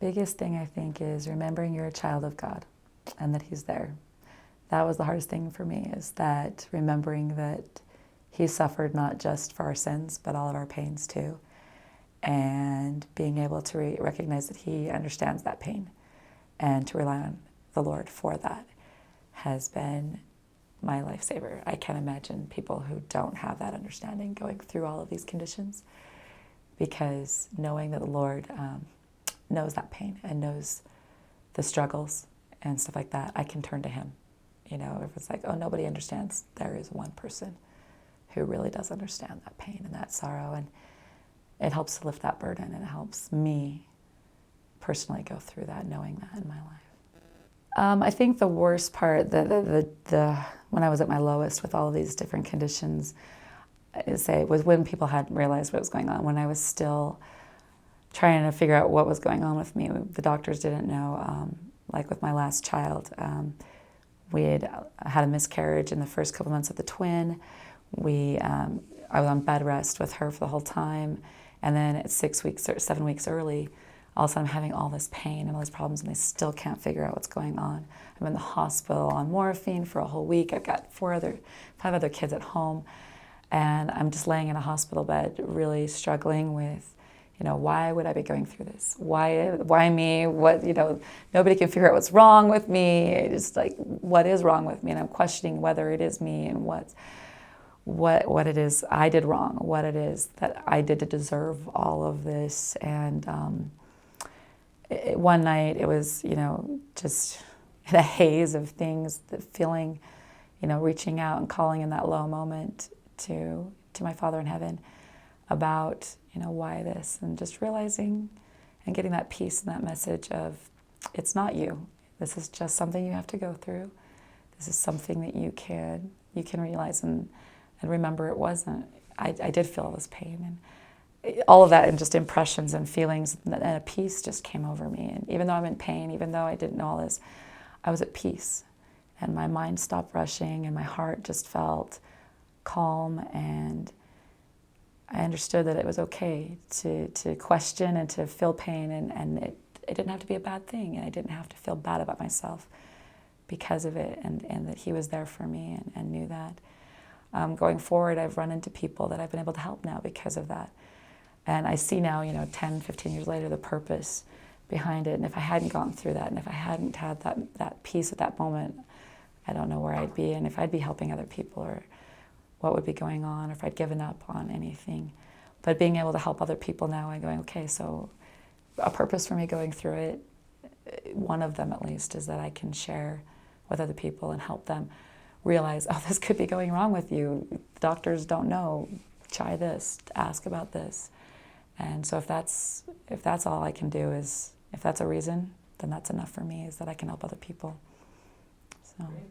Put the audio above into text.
Biggest thing I think is remembering you're a child of God and that He's there. That was the hardest thing for me, is that remembering that He suffered not just for our sins, but all of our pains too. And being able to recognize that He understands that pain and to rely on the Lord for that has been my lifesaver. I can't imagine people who don't have that understanding going through all of these conditions, because knowing that the Lord knows that pain and knows the struggles and stuff like that, I can turn to Him. You know, if it's like, oh, nobody understands, there is one person who really does understand that pain and that sorrow, and it helps to lift that burden, and it helps me personally go through that, knowing that in my life. I think the worst part, when I was at my lowest with all of these different conditions, was when people hadn't realized what was going on, when I was still trying to figure out what was going on with me. The doctors didn't know, like with my last child. We had a miscarriage in the first couple months of the twin. I was on bed rest with her for the whole time. And then at 6 weeks or 7 weeks early, all of a sudden I'm having all this pain and all these problems, and they still can't figure out what's going on. I'm in the hospital on morphine for a whole week. I've got 5 other kids at home. And I'm just laying in a hospital bed, really struggling with, why would I be going through this? Why me? What, nobody can figure out what's wrong with me. It's like, what is wrong with me? And I'm questioning whether it is me and what it is I did wrong, what it is that I did to deserve all of this. And one night it was, just in a haze of things, the feeling, reaching out and calling in that low moment to my Father in heaven about, why this, and just realizing and getting that peace and that message of, it's not you. This is just something you have to go through. This is something that you can realize and remember it wasn't. I did feel this pain, and all of that, and just impressions and feelings, and a peace just came over me. And even though I'm in pain, even though I didn't know all this, I was at peace, and my mind stopped rushing, and my heart just felt calm, and I understood that it was okay to question and to feel pain, and it didn't have to be a bad thing, and I didn't have to feel bad about myself because of it, and that He was there for me, and knew that. Going forward, I've run into people that I've been able to help now because of that. And I see now, 10, 15 years later, the purpose behind it. And if I hadn't gone through that, and if I hadn't had that peace at that moment, I don't know where I'd be, and if I'd be helping other people, or what would be going on, or if I'd given up on anything. But being able to help other people now, I'm going, okay, so a purpose for me going through it, one of them at least, is that I can share with other people and help them realize, oh, this could be going wrong with you. Doctors don't know. Try this. Ask about this. And so if that's all I can do, is if that's a reason, then that's enough for me, is that I can help other people. So. Great.